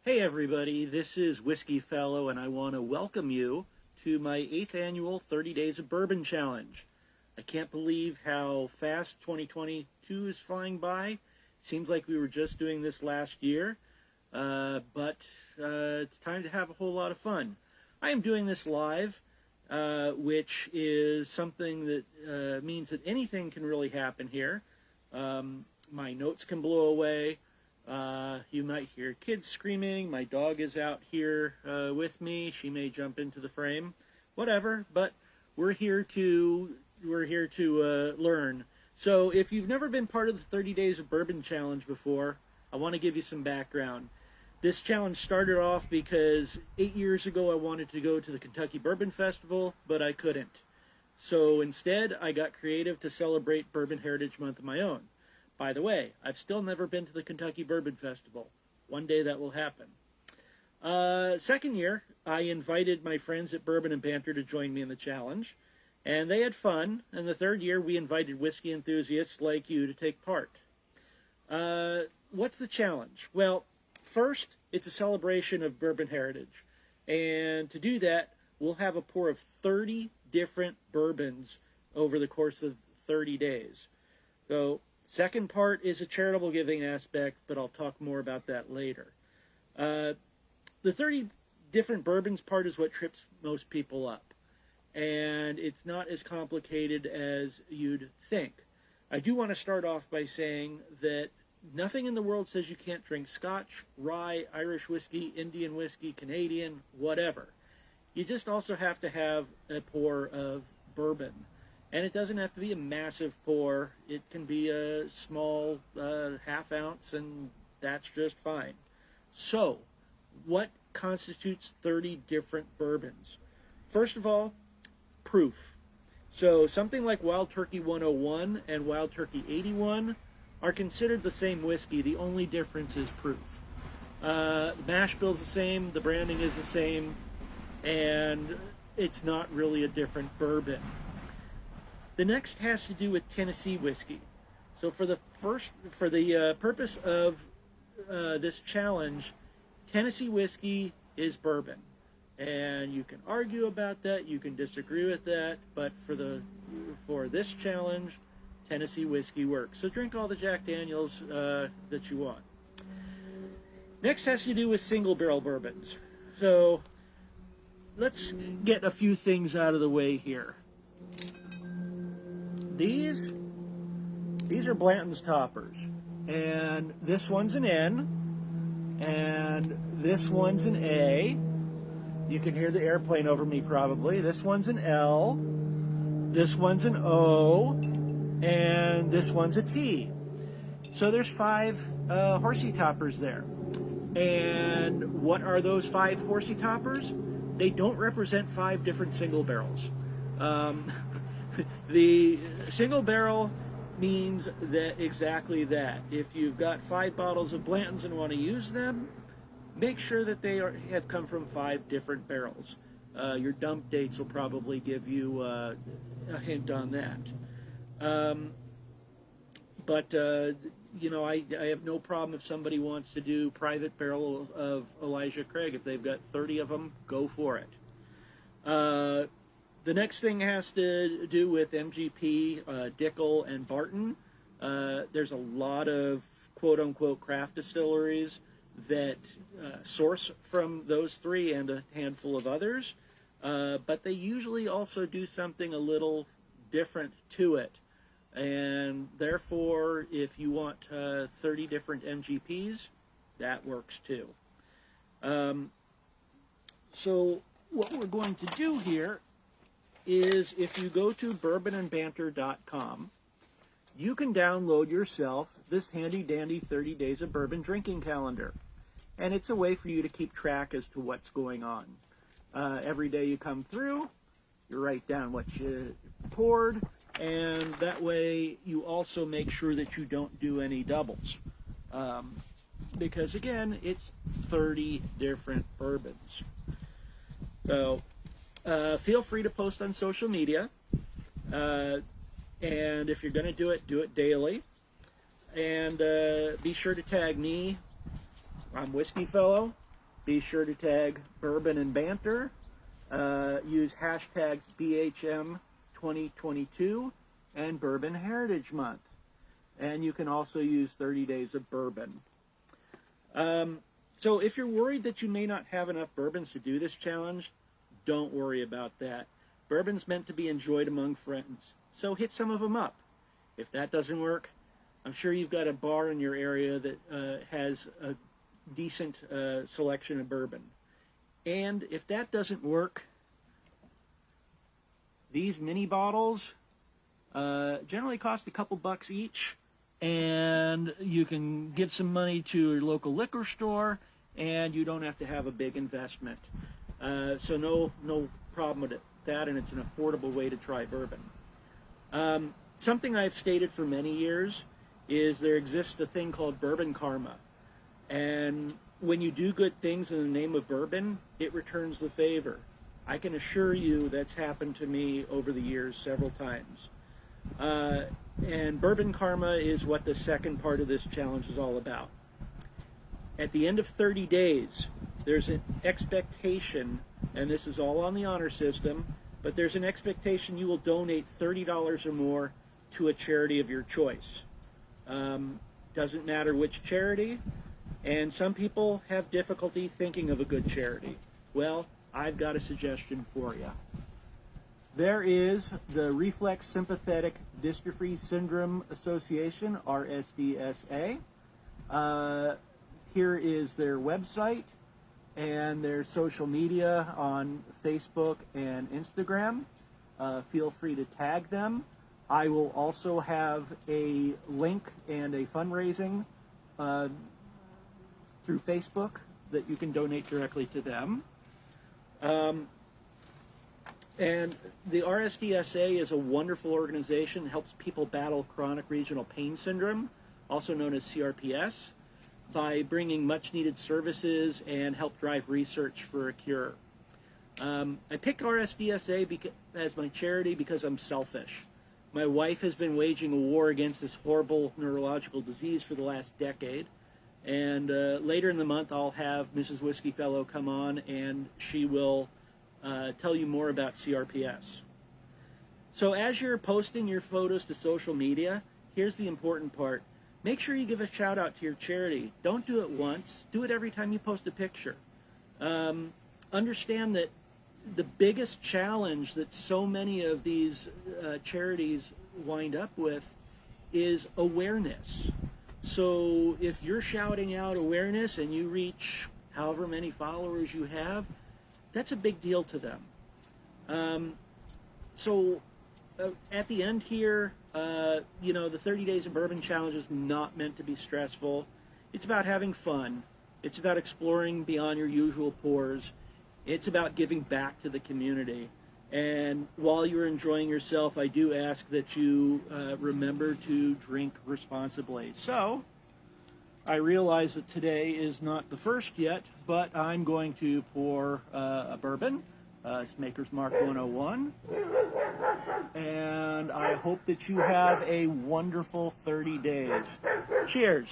Hey everybody, this is Whiskey Fellow, and I want to welcome you to my 8th annual 30 Days of Bourbon Challenge. I can't believe how fast 2022 is flying by. It seems like we were just doing this last year, but it's time to have a whole lot of fun. I am doing this live, which is something that means that anything can really happen here. My notes can blow away. You might hear kids screaming. My dog is out here with me. She may jump into the frame, whatever. But we're here to learn. So if you've never been part of the 30 Days of Bourbon Challenge before, I want to give you some background. This challenge started off because 8 years ago I wanted to go to the Kentucky Bourbon Festival, but I couldn't. So instead, I got creative to celebrate Bourbon Heritage Month of my own. By the way, I've still never been to the Kentucky Bourbon Festival. One day that will happen. Second year, I invited my friends at Bourbon and Banter to join me in the challenge, and they had fun. And the third year, we invited whiskey enthusiasts like you to take part. What's the challenge? Well, first, it's a celebration of bourbon heritage. And to do that, we'll have a pour of 30 different bourbons over the course of 30 days. So, second part is a charitable giving aspect, but I'll talk more about that later. The 30 different bourbons part is what trips most people up. And it's not as complicated as you'd think. I do want to start off by saying that nothing in the world says you can't drink Scotch, rye, Irish whiskey, Indian whiskey, Canadian, whatever. You just also have to have a pour of bourbon. And it doesn't have to be a massive pour. It can be a small half ounce, and that's just fine. So, what constitutes 30 different bourbons? First of all, proof. So, something like Wild Turkey 101 and Wild Turkey 81 are considered the same whiskey. The only difference is proof. The mash bill's the same, the branding is the same, and it's not really a different bourbon. The next has to do with Tennessee whiskey. So for the purpose of this challenge, Tennessee whiskey is bourbon, and you can argue about that, you can disagree with that, but for this challenge, Tennessee whiskey works. So drink all the Jack Daniels that you want. Next has to do with single barrel bourbons. So let's get a few things out of the way here. These are Blanton's toppers, and this one's an N, and this one's an A. You can hear the airplane over me probably. This one's an L, this one's an O, and this one's a T. So there's 5 horsey toppers there. And what are those 5 horsey toppers? They don't represent 5 different single barrels. The single barrel means that exactly that. If you've got 5 bottles of Blanton's and want to use them, make sure that they have come from 5 different barrels. Your dump dates will probably give you a hint on that. I have no problem if somebody wants to do private barrel of Elijah Craig. If they've got 30 of them, go for it. The next thing has to do with MGP, Dickel, and Barton. There's a lot of quote-unquote craft distilleries that source from those 3 and a handful of others, but they usually also do something a little different to it. And therefore, if you want 30 different MGPs, that works too. So what we're going to do here is, if you go to bourbonandbanter.com, you can download yourself this handy-dandy 30 Days of Bourbon drinking calendar. And it's a way for you to keep track as to what's going on. Every day you come through, you write down what you poured, and that way you also make sure that you don't do any doubles. Because again, it's 30 different bourbons. So feel free to post on social media. And if you're going to do it daily. And be sure to tag me. I'm Whiskey Fellow. Be sure to tag Bourbon and Banter. Use hashtags BHM2022 and Bourbon Heritage Month. And you can also use 30 Days of Bourbon. So if you're worried that you may not have enough bourbons to do this challenge, don't worry about that. Bourbon's meant to be enjoyed among friends, so hit some of them up. If that doesn't work, I'm sure you've got a bar in your area that has a decent selection of bourbon. And if that doesn't work, these mini bottles generally cost a couple bucks each, and you can give some money to your local liquor store, and you don't have to have a big investment. So no problem with that, and it's an affordable way to try bourbon. Something I've stated for many years is there exists a thing called bourbon karma. And when you do good things in the name of bourbon, it returns the favor. I can assure you that's happened to me over the years several times. And bourbon karma is what the second part of this challenge is all about. At the end of 30 days, there's an expectation, and this is all on the honor system, but there's an expectation you will donate $30 or more to a charity of your choice. Doesn't matter which charity, and some people have difficulty thinking of a good charity. Well, I've got a suggestion for you. There is the Reflex Sympathetic Dystrophy Syndrome Association, RSDSA. Here is their website and their social media on Facebook and Instagram. Feel free to tag them. I will also have a link and a fundraising through Facebook that you can donate directly to them. And the RSDSA is a wonderful organization that helps people battle chronic regional pain syndrome, also known as CRPS, by bringing much needed services and help drive research for a cure. I picked RSDSA as my charity because I'm selfish. My wife has been waging a war against this horrible neurological disease for the last decade. And later in the month, I'll have Mrs. Whiskey Fellow come on, and she will tell you more about CRPS. So as you're posting your photos to social media, here's the important part. Make sure you give a shout out to your charity. Don't do it once. Do it every time you post a picture. Understand that the biggest challenge that so many of these charities wind up with is awareness. So if you're shouting out awareness and you reach however many followers you have, that's a big deal to them. At the end here, the 30 Days of Bourbon Challenge is not meant to be stressful. It's about having fun. It's about exploring beyond your usual pours. It's about giving back to the community. And while you're enjoying yourself, I do ask that you remember to drink responsibly. So, I realize that today is not the first yet, but I'm going to pour a bourbon. It's Maker's Mark 101. And I hope that you have a wonderful 30 days. Cheers.